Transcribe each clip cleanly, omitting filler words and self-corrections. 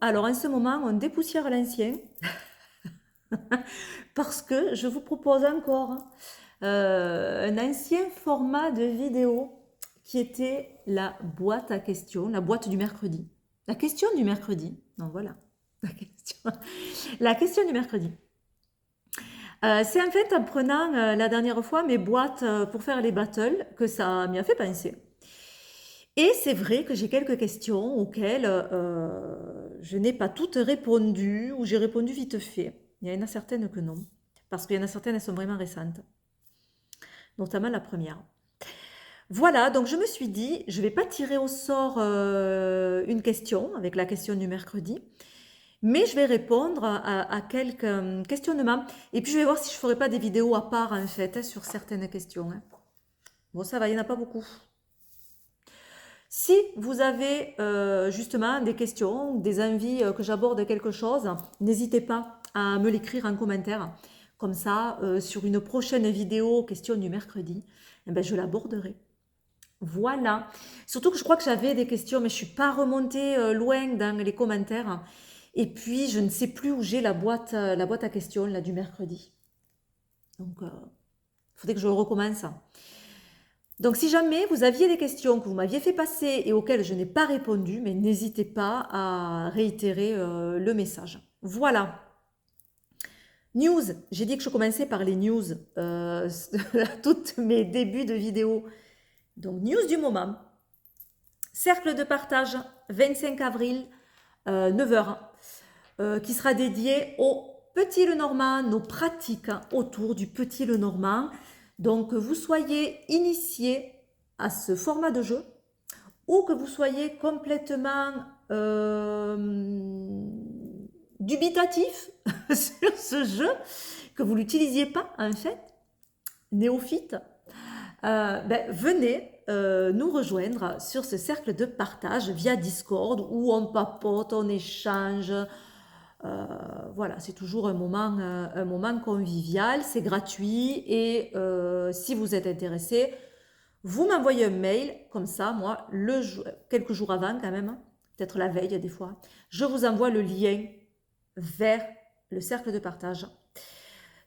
Alors, en ce moment, on dépoussière l'ancien parce que je vous propose encore un ancien format de vidéo qui était la boîte à questions, la boîte du mercredi. La question du mercredi. Non, voilà. La question du mercredi. C'est en fait en prenant la dernière fois mes boîtes pour faire les battles que ça m'y a fait penser. Et c'est vrai que j'ai quelques questions auxquelles je n'ai pas toutes répondu ou j'ai répondu vite fait. Il y en a certaines que non, parce qu'il y en a certaines, elles sont vraiment récentes, notamment la première. Voilà, donc je me suis dit, je ne vais pas tirer au sort une question avec la question du mercredi, mais je vais répondre à quelques questionnements. Et puis je vais voir si je ne ferai pas des vidéos à part en fait sur certaines questions, hein. Bon, ça va, il n'y en a pas beaucoup. Si vous avez justement des questions, des envies que j'aborde quelque chose, n'hésitez pas à me l'écrire en commentaire. Comme ça, sur une prochaine vidéo, question du mercredi, eh ben, je l'aborderai. Voilà. Surtout que je crois que j'avais des questions, mais je ne suis pas remontée loin dans les commentaires. Et puis, je ne sais plus où j'ai la boîte à questions là, du mercredi. Donc, il faudrait que je recommence. Donc, si jamais vous aviez des questions que vous m'aviez fait passer et auxquelles je n'ai pas répondu, mais n'hésitez pas à réitérer le message. Voilà. News. J'ai dit que je commençais par les news à tous mes débuts de vidéo. Donc, news du moment. Cercle de partage, 25 avril, 9 h, qui sera dédié au Petit Lenormand, nos pratiques autour du Petit Lenormand. Donc, que vous soyez initié à ce format de jeu ou que vous soyez complètement dubitatif sur ce jeu, que vous ne l'utilisiez pas en fait, néophyte, venez nous rejoindre sur ce cercle de partage via Discord où on papote, on échange. Voilà, c'est toujours un moment convivial, c'est gratuit et si vous êtes intéressé, vous m'envoyez un mail, comme ça, moi, quelques jours avant quand même, peut-être la veille des fois, je vous envoie le lien vers le cercle de partage.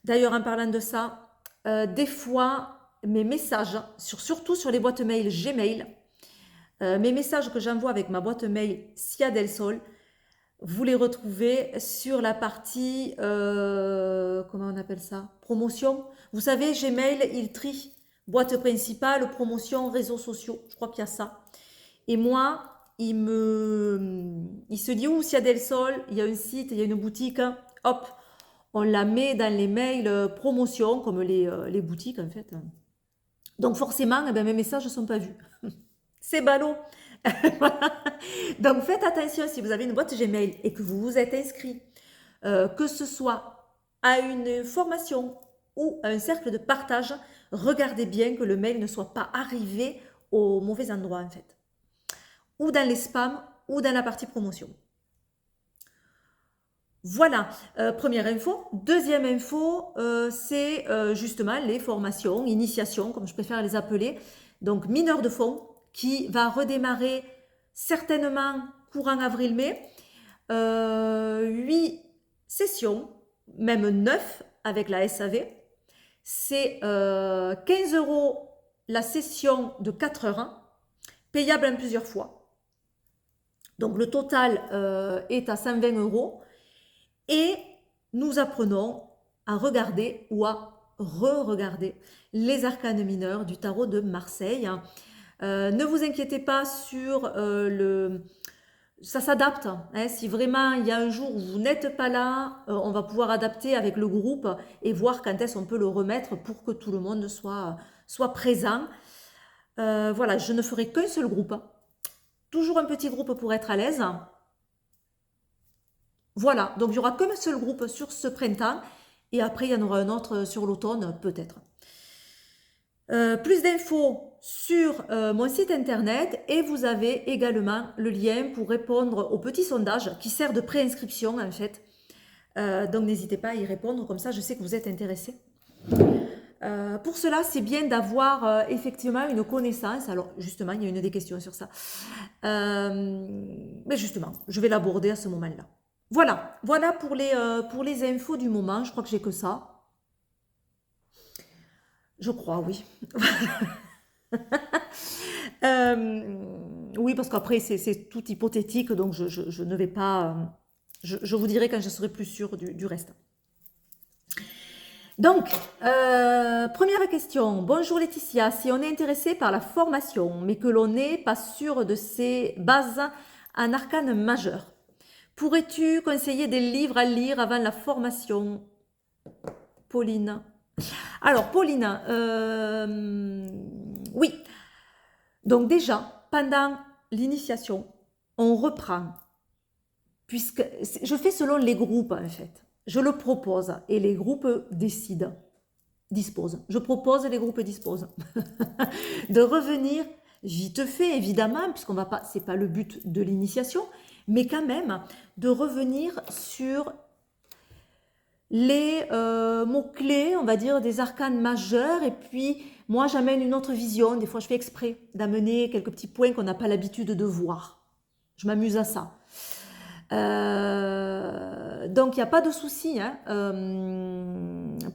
D'ailleurs, en parlant de ça, des fois, mes messages, surtout sur les boîtes mail Gmail, mes messages que j'envoie avec ma boîte mail Sia del Sol, vous les retrouvez sur la partie, comment on appelle ça? Promotion. Vous savez, Gmail, il trie boîte principale, promotion, réseaux sociaux. Je crois qu'il y a ça. Et moi, il se dit où Sia del Sol, il y a un site, il y a une boutique, hop, on la met dans les mails promotion, comme les boutiques en fait. Donc forcément, eh ben, mes messages ne sont pas vus. C'est ballot. Donc faites attention si vous avez une boîte Gmail et que vous vous êtes inscrit, que ce soit à une formation ou à un cercle de partage, regardez bien que le mail ne soit pas arrivé au mauvais endroit en fait. Ou dans les spams ou dans la partie promotion. Voilà, première info. Deuxième info, c'est justement les formations, initiations, comme je préfère les appeler. Donc, mineur de fonds, qui va redémarrer certainement courant avril-mai. 8 sessions, même 9 avec la SAV. C'est 15 € la session de 4 heures, payable en plusieurs fois. Donc, le total est à 120 €. Et nous apprenons à regarder ou à re-regarder les arcanes mineurs du tarot de Marseille. Ne vous inquiétez pas sur ça s'adapte. Hein. Si vraiment il y a un jour où vous n'êtes pas là, on va pouvoir adapter avec le groupe et voir quand est-ce qu'on peut le remettre pour que tout le monde soit présent. Voilà, je ne ferai qu'un seul groupe. Toujours un petit groupe pour être à l'aise. Voilà, donc il n'y aura qu'un seul groupe sur ce printemps et après il y en aura un autre sur l'automne peut-être. Plus d'infos sur mon site internet et vous avez également le lien pour répondre au petit sondage qui sert de préinscription en fait. Donc n'hésitez pas à y répondre, comme ça je sais que vous êtes intéressés. Pour cela, c'est bien d'avoir effectivement une connaissance. Alors, justement, il y a une des questions sur ça. Mais justement, je vais l'aborder à ce moment-là. Voilà, voilà pour les infos du moment. Je crois que j'ai que ça. Je crois, oui. Oui, parce qu'après, c'est tout hypothétique, donc je ne vais pas... je vous dirai quand je serai plus sûre du reste. Donc, première question. Bonjour Laetitia, si on est intéressé par la formation, mais que l'on n'est pas sûr de ses bases en arcane majeur, pourrais-tu conseiller des livres à lire avant la formation, Pauline? Alors, Pauline, oui. Donc déjà, pendant l'initiation, on reprend, puisque je fais selon les groupes en fait. Je le propose et les groupes décident, disposent. Je propose, les groupes disposent. De revenir vite fait, évidemment, puisqu'on va pas, c'est pas le but de l'initiation, mais quand même de revenir sur les mots-clés, on va dire, des arcanes majeurs. Et puis, moi, j'amène une autre vision. Des fois, je fais exprès d'amener quelques petits points qu'on n'a pas l'habitude de voir. Je m'amuse à ça. Donc, il n'y a pas de souci, hein,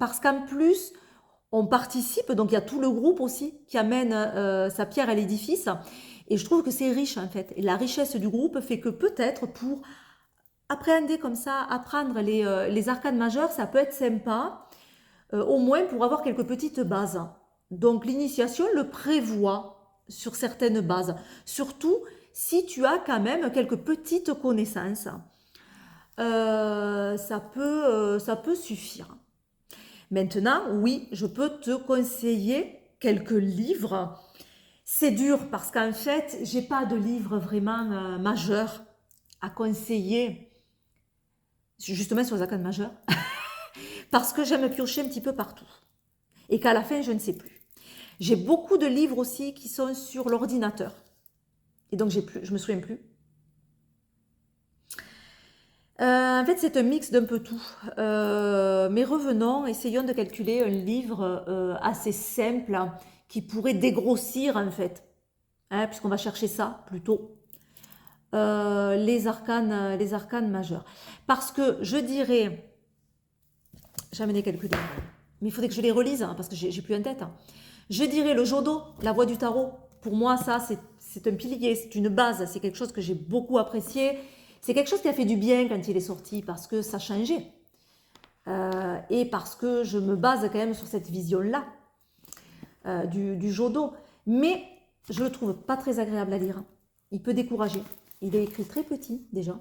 parce qu'en plus, on participe. Donc, il y a tout le groupe aussi qui amène sa pierre à l'édifice. Et je trouve que c'est riche, en fait. Et la richesse du groupe fait que peut-être pour appréhender comme ça, apprendre les arcanes majeures, ça peut être sympa, au moins pour avoir quelques petites bases. Donc l'initiation le prévoit sur certaines bases, surtout si tu as quand même quelques petites connaissances. Ça peut suffire. Maintenant, oui, je peux te conseiller quelques livres. C'est dur parce qu'en fait, j'ai pas de livre vraiment majeur à conseiller justement sur les arcanes majeures, parce que j'aime piocher un petit peu partout. Et qu'à la fin, je ne sais plus. J'ai beaucoup de livres aussi qui sont sur l'ordinateur. Et donc, je me souviens plus. En fait, c'est un mix d'un peu tout. Mais revenons, essayons de calculer un livre assez simple qui pourrait dégrossir, en fait. Hein, puisqu'on va chercher ça plutôt. Les arcanes majeures. Parce que je dirais... J'ai amené quelques livres. Mais il faudrait que je les relise, hein, parce que j'ai plus en tête. Hein. Je dirais le Jodo, la voix du tarot. Pour moi, ça, c'est un pilier, c'est une base, c'est quelque chose que j'ai beaucoup apprécié. C'est quelque chose qui a fait du bien quand il est sorti, parce que ça changeait. Et parce que je me base quand même sur cette vision-là du Jodo. Mais je le trouve pas très agréable à lire. Il peut décourager. Il est écrit très petit, déjà.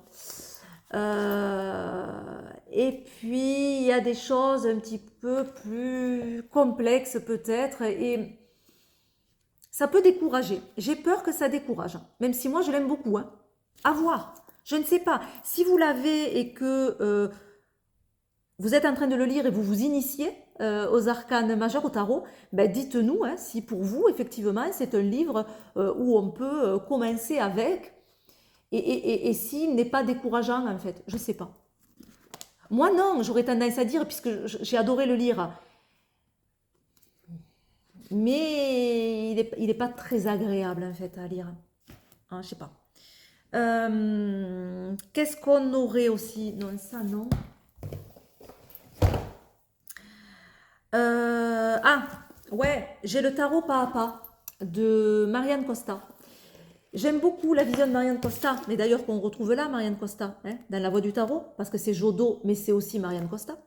Et puis, il y a des choses un petit peu plus complexes peut-être et ça peut décourager. J'ai peur que ça décourage, même si moi je l'aime beaucoup. Hein. À voir. Je ne sais pas. Si vous l'avez et que vous êtes en train de le lire et vous vous initiez aux arcanes majeurs, au tarot, ben dites-nous hein, si pour vous, effectivement, c'est un livre où on peut commencer avec et s'il n'est pas décourageant, en fait. Je ne sais pas. Moi, non, j'aurais tendance à dire, puisque j'ai adoré le lire. Mais il est pas très agréable, en fait, à lire. Hein, je sais pas. Qu'est-ce qu'on aurait aussi? Non, ça, non. Ah, ouais, j'ai le tarot pas à pas de Marianne Costa. J'aime beaucoup la vision de Marianne Costa, mais d'ailleurs qu'on retrouve là, Marianne Costa, hein, dans La Voix du Tarot, parce que c'est Jodo, mais c'est aussi Marianne Costa.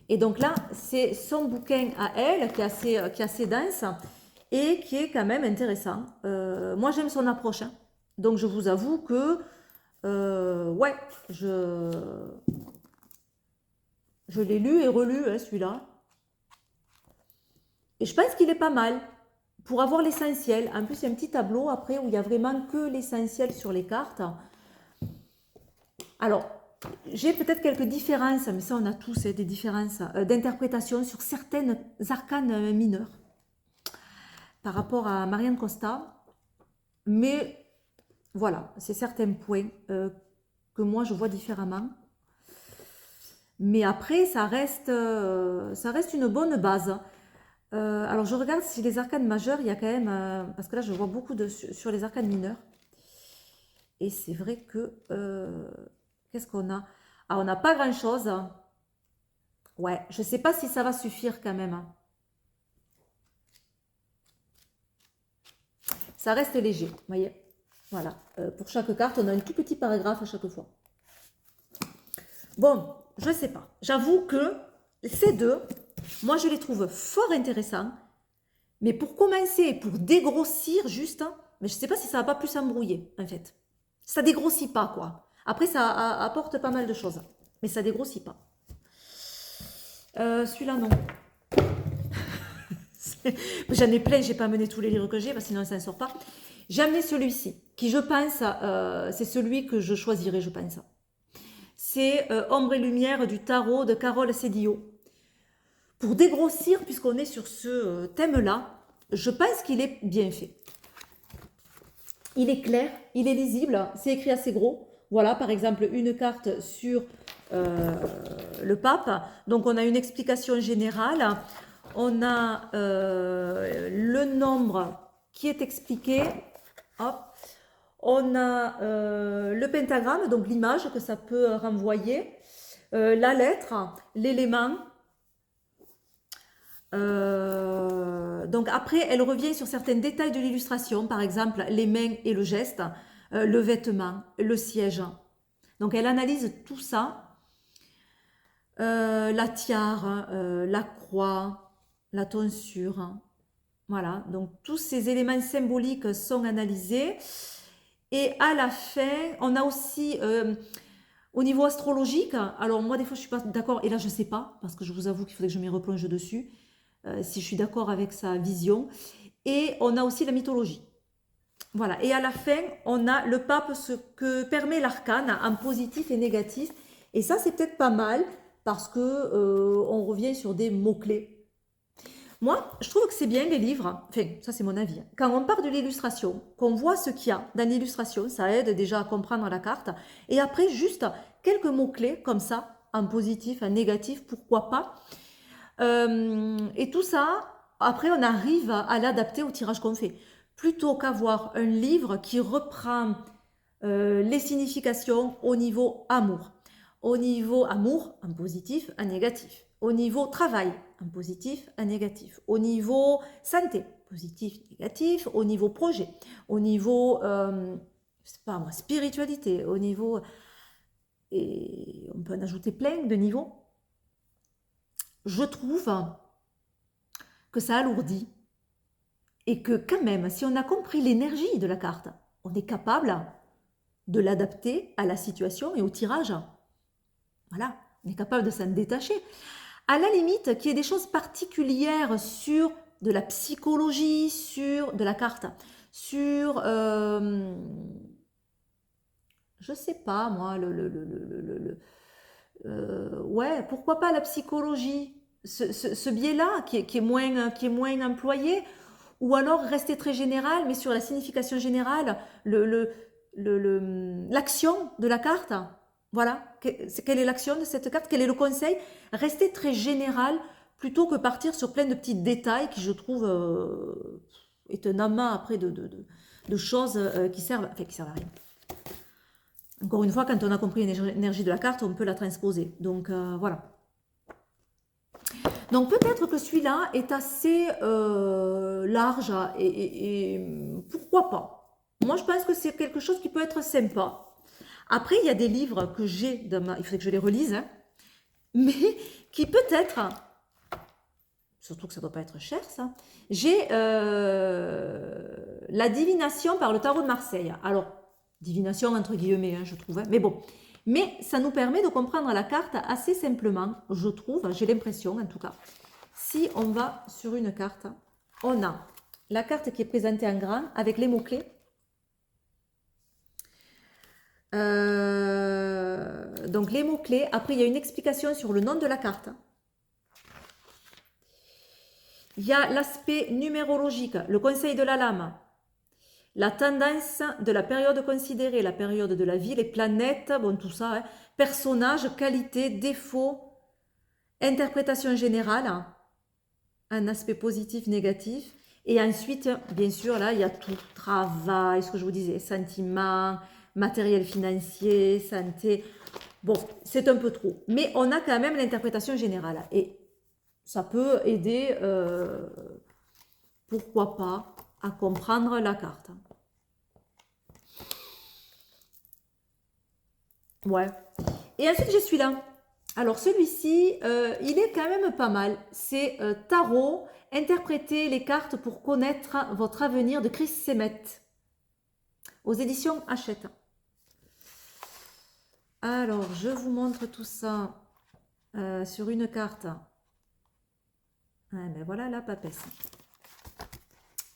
Et donc là, c'est son bouquin à elle, qui est assez dense, et qui est quand même intéressant. Moi, j'aime son approche. Hein. Donc, je vous avoue que, ouais, je l'ai lu et relu, hein, celui-là. Et je pense qu'il est pas mal pour avoir l'essentiel. En plus, il y a un petit tableau après où il y a vraiment que l'essentiel sur les cartes. Alors, j'ai peut-être quelques différences, mais ça on a tous des différences d'interprétation sur certaines arcanes mineures par rapport à Marianne Costa. Mais voilà, c'est certains points que moi je vois différemment. Mais après, ça reste une bonne base. Alors, je regarde si les arcanes majeures, il y a quand même... parce que là, je vois beaucoup sur les arcanes mineures. Et c'est vrai que... qu'est-ce qu'on a? Ah, on n'a pas grand-chose. Ouais, je ne sais pas si ça va suffire quand même. Ça reste léger, vous voyez. Voilà. Pour chaque carte, on a un tout petit paragraphe à chaque fois. Bon, je ne sais pas. J'avoue que ces deux, moi, je les trouve fort intéressants. Mais pour commencer, pour dégrossir juste, hein, mais je ne sais pas si ça va pas plus s'embrouiller, en fait. Ça dégrossit pas, quoi. Après, ça apporte pas mal de choses. Mais ça dégrossit pas. Celui-là, non. J'en ai plein, j'ai pas amené tous les livres que j'ai, parce que sinon ça ne sort pas. J'ai amené celui-ci, qui je pense, c'est celui que je choisirais, je pense. C'est Ombre et Lumière du tarot de Carole Cédillo. Pour dégrossir, puisqu'on est sur ce thème-là, je pense qu'il est bien fait. Il est clair, il est lisible, c'est écrit assez gros. Voilà, par exemple, une carte sur le pape. Donc, on a une explication générale. On a le nombre qui est expliqué. Hop. On a le pentagramme, donc l'image que ça peut renvoyer. La lettre, l'élément. Donc après, elle revient sur certains détails de l'illustration, par exemple les mains et le geste, le vêtement, le siège. Donc elle analyse tout ça, la tiare, la croix, la tonsure. Voilà, donc tous ces éléments symboliques sont analysés. Et à la fin, on a aussi au niveau astrologique, alors moi des fois je suis pas d'accord, et là je sais pas, parce que je vous avoue qu'il faudrait que je m'y replonge dessus, si je suis d'accord avec sa vision. Et on a aussi la mythologie. Voilà, et à la fin, on a le pape, ce que permet l'arcane en positif et négatif. Et ça, c'est peut-être pas mal, parce que on revient sur des mots-clés. Moi, je trouve que c'est bien les livres, enfin, ça c'est mon avis. Quand on part de l'illustration, qu'on voit ce qu'il y a dans l'illustration, ça aide déjà à comprendre la carte. Et après, juste quelques mots-clés comme ça, en positif, en négatif, pourquoi pas. Et tout ça, après, on arrive à l'adapter au tirage qu'on fait. Plutôt qu'avoir un livre qui reprend les significations au niveau amour. Au niveau amour, en positif, en négatif. Au niveau travail, en positif, en négatif. Au niveau santé, positif, négatif. Au niveau projet. Au niveau, je sais pas moi, spiritualité. Au niveau... Et on peut en ajouter plein de niveaux. Je trouve que ça alourdit et que quand même, si on a compris l'énergie de la carte, on est capable de l'adapter à la situation et au tirage. Voilà, on est capable de s'en détacher. À la limite, qu'il y ait des choses particulières sur de la psychologie, sur de la carte, sur, je sais pas moi, ouais, pourquoi pas la psychologie, ce biais-là qui est moins employé, ou alors rester très général, mais sur la signification générale, l'action de la carte. Voilà, quelle est l'action de cette carte, quel est le conseil? Rester très général plutôt que partir sur plein de petits détails qui, je trouve, est un amas après de choses qui servent, enfin, qui servent à rien. Encore une fois, quand on a compris l'énergie de la carte, on peut la transposer. Donc voilà. Donc peut-être que celui-là est assez large et pourquoi pas. Moi, je pense que c'est quelque chose qui peut être sympa. Après, il y a des livres que j'ai dans ma... Il faudrait que je les relise, hein, mais qui peut-être... Surtout que ça ne doit pas être cher, ça. J'ai la divination par le tarot de Marseille. Alors, divination entre guillemets, hein, je trouve. Hein, mais bon. Mais ça nous permet de comprendre la carte assez simplement, je trouve. J'ai l'impression, en tout cas. Si on va sur une carte, on a la carte qui est présentée en grand avec les mots-clés. Donc les mots-clés. Après, il y a une explication sur le nom de la carte. Il y a l'aspect numérologique, le conseil de la lame, la tendance de la période considérée, la période de la vie, les planètes, bon tout ça, hein, personnages, qualités, défauts, interprétation générale, un aspect positif, négatif. Et ensuite, bien sûr, là, il y a tout, travail, ce que je vous disais, sentiments, matériel financier, santé. Bon, c'est un peu trop. Mais on a quand même l'interprétation générale. Et ça peut aider, pourquoi pas, à comprendre la carte. Ouais. Et ensuite, j'ai celui-là. Alors, celui-ci, il est quand même pas mal. C'est Tarot, interpréter les cartes pour connaître votre avenir de Chris Semet, aux éditions Hachette. Alors, je vous montre tout ça sur une carte. Ah, ben voilà la papesse.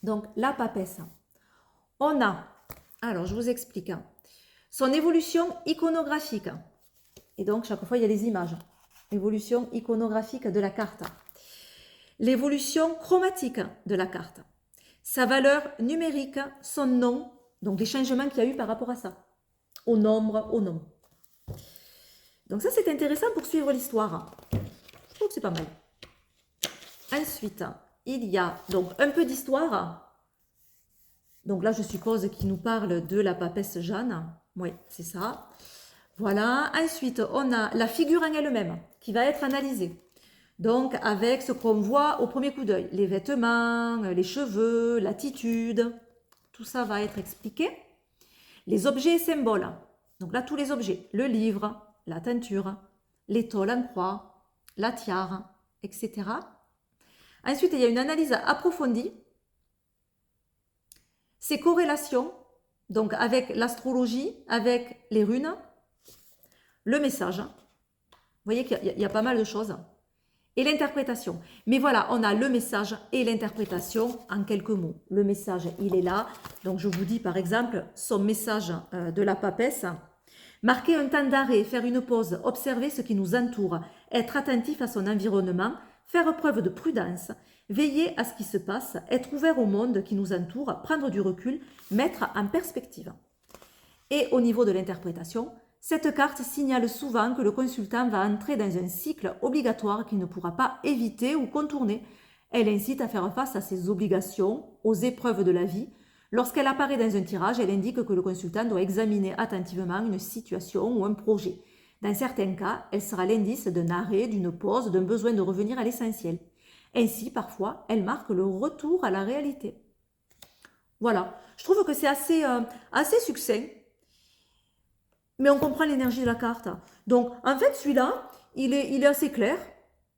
Donc, la papesse. On a, alors je vous explique, son évolution iconographique. Et donc, chaque fois, il y a les images. Évolution iconographique de la carte. L'évolution chromatique de la carte. Sa valeur numérique, son nom, donc les changements qu'il y a eu par rapport à ça. Au nombre, au nom. Donc ça, c'est intéressant pour suivre l'histoire. Je trouve que c'est pas mal. Ensuite, il y a donc un peu d'histoire. Donc là, je suppose qu'il nous parle de la papesse Jeanne. Oui, c'est ça. Voilà. Ensuite, on a la figure en elle-même qui va être analysée. Donc, avec ce qu'on voit au premier coup d'œil. Les vêtements, les cheveux, l'attitude. Tout ça va être expliqué. Les objets et symboles. Donc là, tous les objets. Le livre, la teinture, l'étole en croix, la tiare, etc. Ensuite, il y a une analyse approfondie. Ces corrélations, donc avec l'astrologie, avec les runes, le message. Vous voyez qu'il y a pas mal de choses. Et l'interprétation. Mais voilà, on a le message et l'interprétation en quelques mots. Le message, il est là. Donc, je vous dis, par exemple, son message de la papesse. Marquer un temps d'arrêt, faire une pause, observer ce qui nous entoure, être attentif à son environnement, faire preuve de prudence, veiller à ce qui se passe, être ouvert au monde qui nous entoure, prendre du recul, mettre en perspective. Et au niveau de l'interprétation, cette carte signale souvent que le consultant va entrer dans un cycle obligatoire qu'il ne pourra pas éviter ou contourner. Elle incite à faire face à ses obligations, aux épreuves de la vie. Lorsqu'elle apparaît dans un tirage, elle indique que le consultant doit examiner attentivement une situation ou un projet. Dans certains cas, elle sera l'indice d'un arrêt, d'une pause, d'un besoin de revenir à l'essentiel. Ainsi, parfois, elle marque le retour à la réalité. Voilà, je trouve que c'est assez succinct. Mais on comprend l'énergie de la carte. Donc, en fait, celui-là, il est assez clair.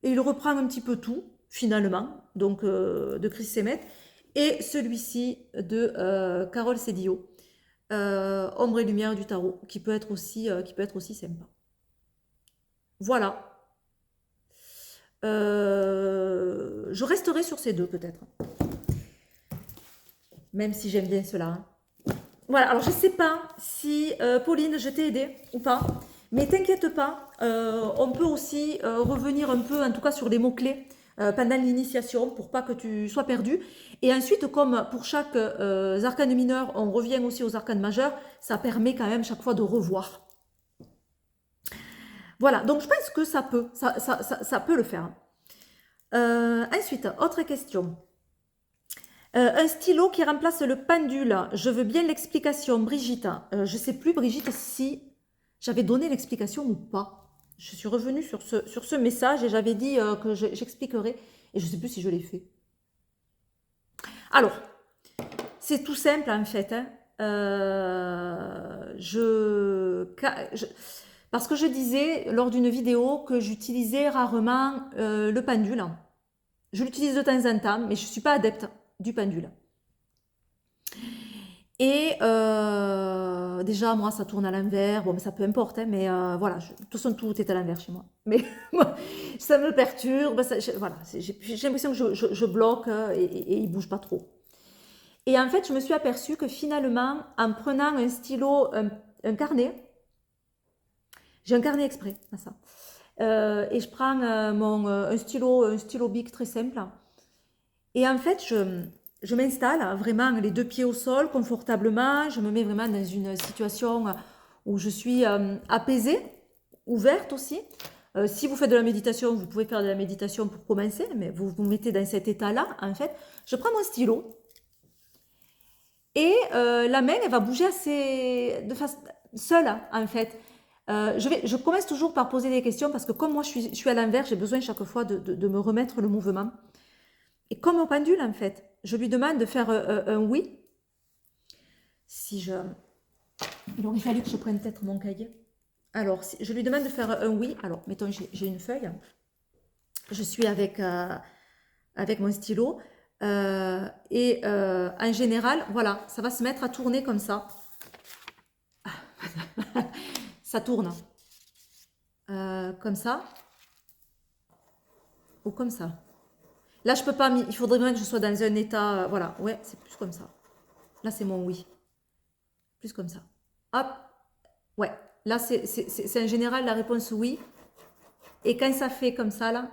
Et il reprend un petit peu tout, finalement, donc de Chris Semet. Et celui-ci de Carole Sedillo, Ombre et lumière du tarot, qui peut être aussi sympa. Voilà. Je resterai sur ces deux, peut-être. Même si j'aime bien cela. Voilà, alors je ne sais pas si, Pauline, je t'ai aidé ou pas, mais t'inquiète pas, on peut aussi revenir un peu, en tout cas sur les mots-clés pendant l'initiation pour pas que tu sois perdu. Et ensuite, comme pour chaque arcane mineur, on revient aussi aux arcanes majeurs, ça permet quand même chaque fois de revoir. Voilà, donc je pense que ça peut le faire. Ensuite, autre question. Un stylo qui remplace le pendule. Je veux bien l'explication, Brigitte. Je ne sais plus, Brigitte, si j'avais donné l'explication ou pas. Je suis revenue sur ce message et j'avais dit que j'expliquerais. Et je ne sais plus si je l'ai fait. Alors, c'est tout simple en fait. Hein. Parce que je disais lors d'une vidéo que j'utilisais rarement le pendule. Je l'utilise de temps en temps, mais je ne suis pas adepte du pendule. Et déjà, moi, ça tourne à l'envers. Bon, mais ça peu importe, hein, mais voilà. De toute façon, tout est à l'envers chez moi. Mais ça me perturbe. Voilà, j'ai l'impression que je bloque et il ne bouge pas trop. Et en fait, je me suis aperçue que finalement, en prenant un stylo, un carnet, j'ai un carnet exprès à ça. Et je prends un stylo Bic très simple. Et en fait, je m'installe vraiment les deux pieds au sol, confortablement. Je me mets vraiment dans une situation où je suis apaisée, ouverte aussi. Si vous faites de la méditation, vous pouvez faire de la méditation pour commencer, mais vous vous mettez dans cet état-là, en fait. Je prends mon stylo et la main, elle va bouger seule, en fait. Je commence toujours par poser des questions parce que comme moi, je suis à l'envers, j'ai besoin chaque fois de me remettre le mouvement. Et comme au pendule, en fait, je lui demande de faire un oui. Il aurait fallu que je prenne peut-être mon cahier. Alors, je lui demande de faire un oui. Alors, mettons, j'ai une feuille. Je suis avec mon stylo. En général, voilà, ça va se mettre à tourner comme ça. Ça tourne. Comme ça. Ou comme ça. Là, je peux pas, il faudrait bien que je sois dans un état, voilà, ouais, c'est plus comme ça. Là, c'est mon oui. Plus comme ça. Hop, ouais. Là, c'est en général la réponse oui. Et quand ça fait comme ça, là,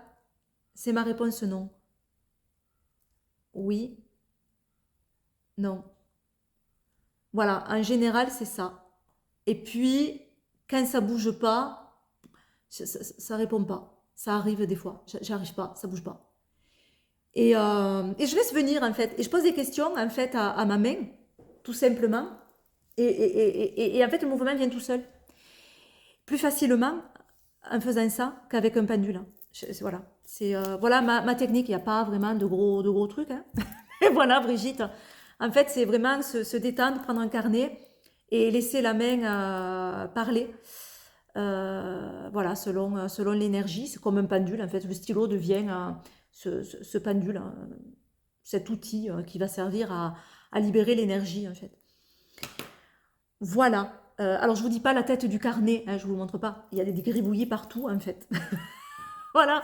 c'est ma réponse non. Oui, non. Voilà, en général, c'est ça. Et puis, quand ça bouge pas, ça répond pas. Ça arrive des fois. J'arrive pas, ça bouge pas. Et je laisse venir, en fait. Et je pose des questions, en fait, à ma main, tout simplement. Et en fait, le mouvement vient tout seul. Plus facilement en faisant ça qu'avec un pendule. Voilà, c'est voilà ma technique. Il n'y a pas vraiment de gros trucs. Hein. Et voilà, Brigitte. En fait, c'est vraiment se détendre, prendre un carnet et laisser la main parler. Voilà, selon l'énergie. C'est comme un pendule. En fait, le stylo devient ce pendule, cet outil qui va servir à libérer l'énergie, en fait. Voilà. Alors, je vous dis pas la tête du carnet, hein, je vous le montre pas. Il y a des gribouillis partout, en fait. Voilà.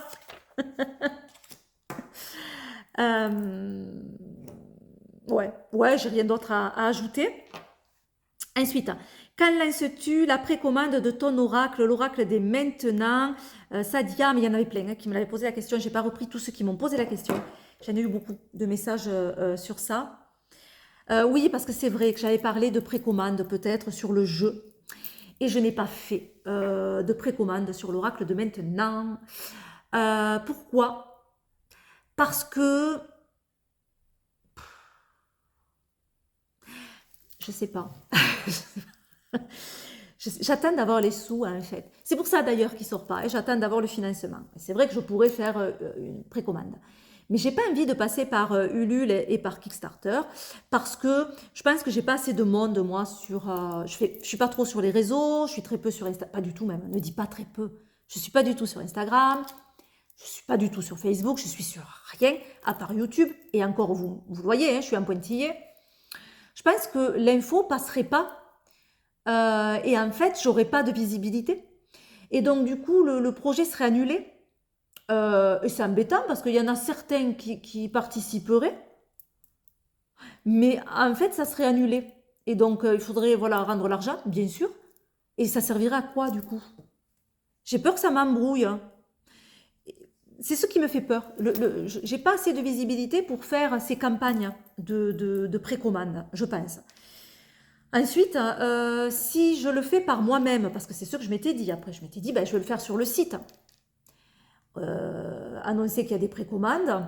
Ouais, j'ai rien d'autre à ajouter. Ensuite, quand lances-tu la précommande de ton oracle, l'oracle des maintenant? Sadia, mais il y en avait plein hein, qui me l'avaient posé la question. J'ai pas repris tous ceux qui m'ont posé la question. J'en ai eu beaucoup de messages sur ça. Oui, parce que c'est vrai que j'avais parlé de précommande peut-être sur le jeu. Et je n'ai pas fait de précommande sur l'oracle de maintenant. Pourquoi? Parce que... Je sais pas. J'attends d'avoir les sous, en fait. C'est pour ça, d'ailleurs, qu'il ne sort pas. Et j'attends d'avoir le financement. C'est vrai que je pourrais faire une précommande. Mais j'ai pas envie de passer par Ulule et par Kickstarter parce que je pense que j'ai pas assez de monde, moi, sur... je suis pas trop sur les réseaux, je suis très peu sur Instagram. Pas du tout, même. Ne dis pas très peu. Je suis pas du tout sur Instagram. Je suis pas du tout sur Facebook. Je suis sur rien, à part YouTube. Et encore, vous voyez, hein, je suis un pointillé. Je pense que l'info passerait pas et en fait, j'aurais pas de visibilité. Et donc, du coup, le projet serait annulé. Et c'est embêtant parce qu'il y en a certains qui participeraient, mais en fait, ça serait annulé. Et donc, il faudrait voilà, rendre l'argent, bien sûr. Et ça servirait à quoi, du coup? J'ai peur que ça m'embrouille. Hein. C'est ce qui me fait peur. J'ai pas assez de visibilité pour faire ces campagnes de précommande, je pense. Ensuite, si je le fais par moi-même, parce que c'est ce que je m'étais dit, après je m'étais dit, ben, je vais le faire sur le site. Annoncer qu'il y a des précommandes,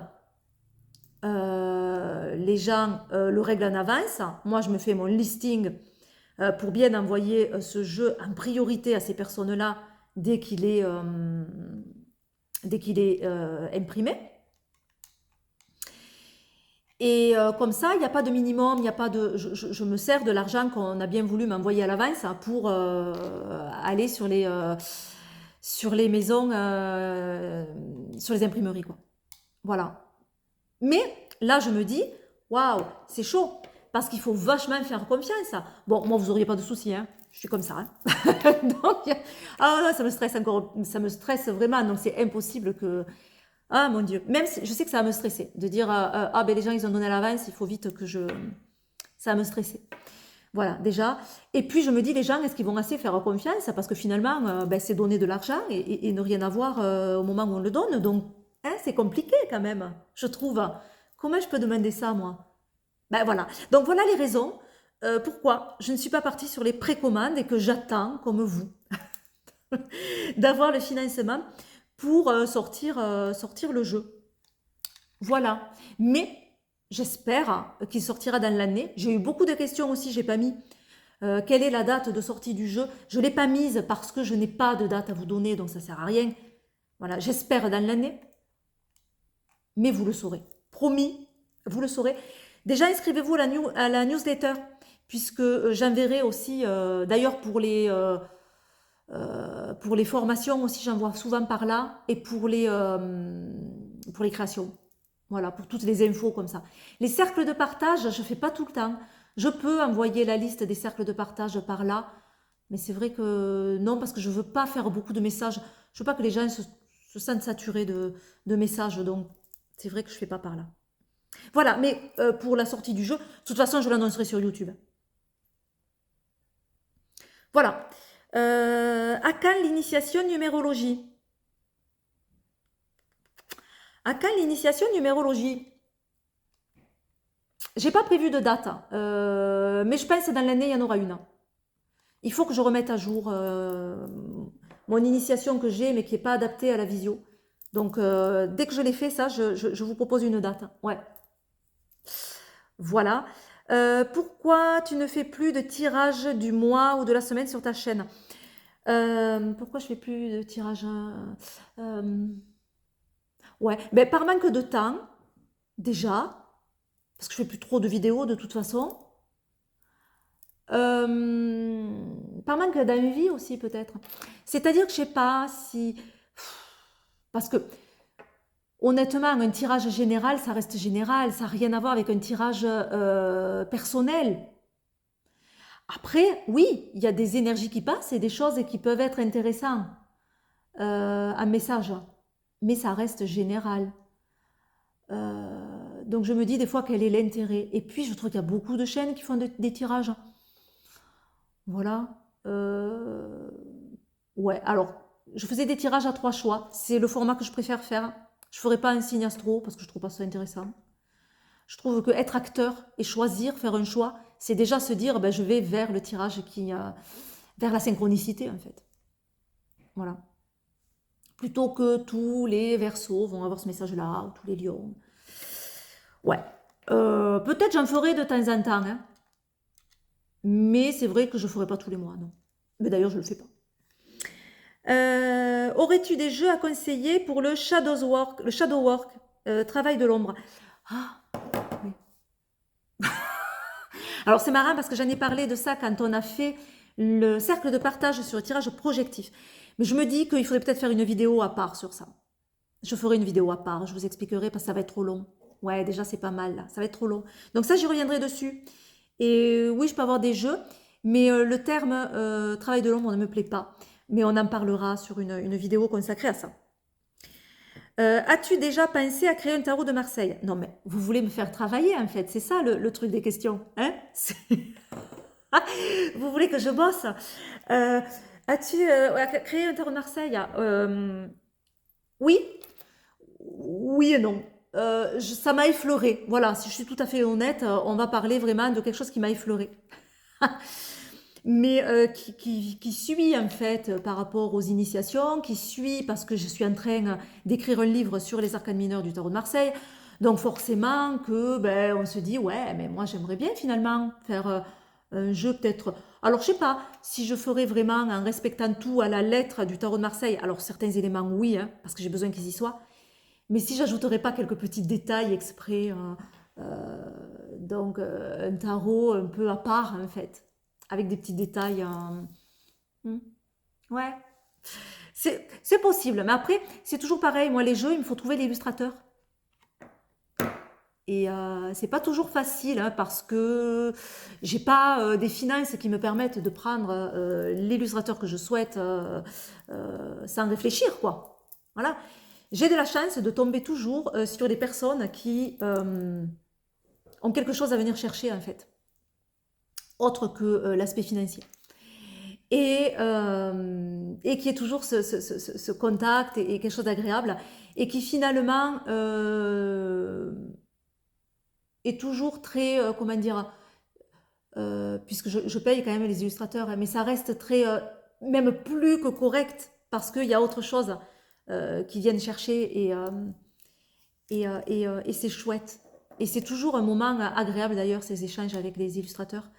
les gens le règlent en avance. Moi, je me fais mon listing pour bien envoyer ce jeu en priorité à ces personnes-là dès qu'il est imprimé. Et comme ça, il n'y a pas de minimum, il n'y a pas de. Je me sers de l'argent qu'on a bien voulu m'envoyer à l'avance pour aller sur les maisons, sur les imprimeries, quoi. Voilà. Mais là, je me dis, waouh, c'est chaud, parce qu'il faut vachement faire confiance. Bon, moi, vous n'auriez pas de soucis, hein. Je suis comme ça. Hein. Donc, ça me stresse encore, ça me stresse vraiment. Donc, c'est impossible que. Ah mon Dieu, même si, je sais que ça va me stresser de dire ah ben les gens ils ont donné l'avance, il faut vite que ça va me stresser. Voilà déjà. Et puis je me dis les gens est-ce qu'ils vont assez faire confiance parce que finalement ben, c'est donner de l'argent et ne rien avoir au moment où on le donne donc hein, c'est compliqué quand même je trouve. Comment je peux demander ça moi? Ben voilà. Donc voilà les raisons pourquoi je ne suis pas partie sur les précommandes et que j'attends comme vous. d'avoir le financement pour sortir le jeu. Voilà. Mais j'espère qu'il sortira dans l'année. J'ai eu beaucoup de questions aussi, j'ai pas mis quelle est la date de sortie du jeu. Je ne l'ai pas mise parce que je n'ai pas de date à vous donner, donc ça ne sert à rien. Voilà, j'espère dans l'année, mais vous le saurez. Promis, vous le saurez. Déjà, inscrivez-vous à la newsletter, puisque j'enverrai aussi, d'ailleurs pour les formations aussi, j'envoie souvent par là, et pour les créations. Voilà, pour toutes les infos comme ça. Les cercles de partage, je ne fais pas tout le temps. Je peux envoyer la liste des cercles de partage par là, mais c'est vrai que non, parce que je ne veux pas faire beaucoup de messages. Je ne veux pas que les gens se sentent saturés de messages, donc c'est vrai que je ne fais pas par là. Voilà, mais pour la sortie du jeu, de toute façon, je l'annoncerai sur YouTube. Voilà. À quand l'initiation numérologie? À quand l'initiation numérologie? J'ai pas prévu de date, mais je pense que dans l'année, il y en aura une. Il faut que je remette à jour mon initiation que j'ai, mais qui n'est pas adaptée à la visio. Donc, dès que je l'ai fait, ça, je vous propose une date. Ouais, voilà. Pourquoi tu ne fais plus de tirage du mois ou de la semaine sur ta chaîne? Pourquoi je fais plus de tirage Ouais, ben, par manque de temps, déjà, parce que je fais plus trop de vidéos de toute façon. Par manque d'envie aussi peut-être. C'est-à-dire que je sais pas si... Parce que honnêtement, un tirage général, ça reste général, ça n'a rien à voir avec un tirage personnel. Après, oui, il y a des énergies qui passent et des choses qui peuvent être intéressantes en message, mais ça reste général. Donc je me dis des fois quel est l'intérêt. Et puis je trouve qu'il y a beaucoup de chaînes qui font des tirages. Voilà. Ouais, alors je faisais des tirages à 3 choix. C'est le format que je préfère faire. Je ne ferai pas un signe astro parce que je trouve pas ça intéressant. Je trouve que être acteur et choisir, faire un choix, c'est déjà se dire ben, je vais vers le tirage vers la synchronicité en fait. Voilà. Plutôt que tous les Verseaux vont avoir ce message-là, ou tous les Lions. Ouais. Peut-être j'en ferai de temps en temps, hein. Mais c'est vrai que je ne ferai pas tous les mois, non. Mais d'ailleurs, je ne le fais pas. Aurais-tu des jeux à conseiller pour le shadow work, travail de l'ombre? Ah, oui. Alors c'est marrant parce que j'en ai parlé de ça quand on a fait le cercle de partage sur le tirage projectif. Mais je me dis qu'il faudrait peut-être faire une vidéo à part sur ça. Je ferai une vidéo à part, je vous expliquerai parce que ça va être trop long. Ouais, déjà c'est pas mal là, ça va être trop long. Donc ça, j'y reviendrai dessus. Et oui, je peux avoir des jeux, mais le terme travail de l'ombre ne me plaît pas. Mais on en parlera sur une vidéo consacrée à ça. As-tu déjà pensé à créer un tarot de Marseille? Non, mais vous voulez me faire travailler en fait, c'est ça le truc des questions. Hein? Vous voulez que je bosse? Euh, As-tu créé un tarot de Marseille? Oui, oui et non. Ça m'a effleuré. Voilà, si je suis tout à fait honnête, on va parler vraiment de quelque chose qui m'a effleuré. Mais qui suit en fait par rapport aux initiations, qui suit parce que je suis en train d'écrire un livre sur les arcanes mineurs du tarot de Marseille. Donc forcément que ben, on se dit ouais mais moi j'aimerais bien finalement faire un jeu peut-être. Alors je sais pas si je ferais vraiment en respectant tout à la lettre du tarot de Marseille. Alors certains éléments oui hein, parce que j'ai besoin qu'ils y soient. Mais si j'ajouterais pas quelques petits détails exprès, donc un tarot un peu à part en fait, avec des petits détails. Hmm, ouais, c'est possible. Mais après, c'est toujours pareil. Moi, les jeux, il me faut trouver l'illustrateur. Et c'est pas toujours facile hein, parce que j'ai pas des finances qui me permettent de prendre l'illustrateur que je souhaite sans réfléchir, quoi. Voilà. J'ai de la chance de tomber toujours sur des personnes qui ont quelque chose à venir chercher en fait, autre que l'aspect financier. Et qui est toujours ce contact et quelque chose d'agréable et qui finalement est toujours très, comment dire, puisque je paye quand même les illustrateurs, hein, mais ça reste très même plus que correct, parce qu'il y a autre chose qui viennent chercher et c'est chouette. Et c'est toujours un moment agréable d'ailleurs, ces échanges avec les illustrateurs.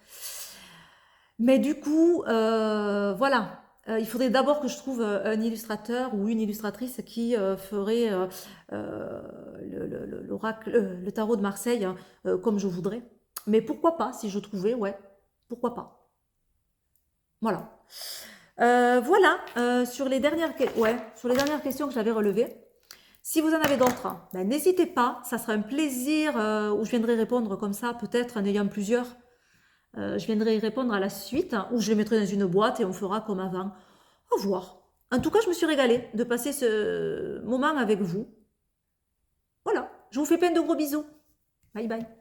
Mais du coup, voilà. Il faudrait d'abord que je trouve un illustrateur ou une illustratrice qui ferait l'oracle, le tarot de Marseille comme je voudrais. Mais pourquoi pas, si je trouvais, ouais, pourquoi pas. Voilà. Voilà, ouais, sur les dernières questions que j'avais relevées. Si vous en avez d'autres, ben, n'hésitez pas, ça sera un plaisir où je viendrai répondre comme ça, peut-être en ayant plusieurs. Je viendrai y répondre à la suite, ou je les mettrai dans une boîte et on fera comme avant. Au revoir. En tout cas, je me suis régalée de passer ce moment avec vous. Voilà, je vous fais plein de gros bisous. Bye bye.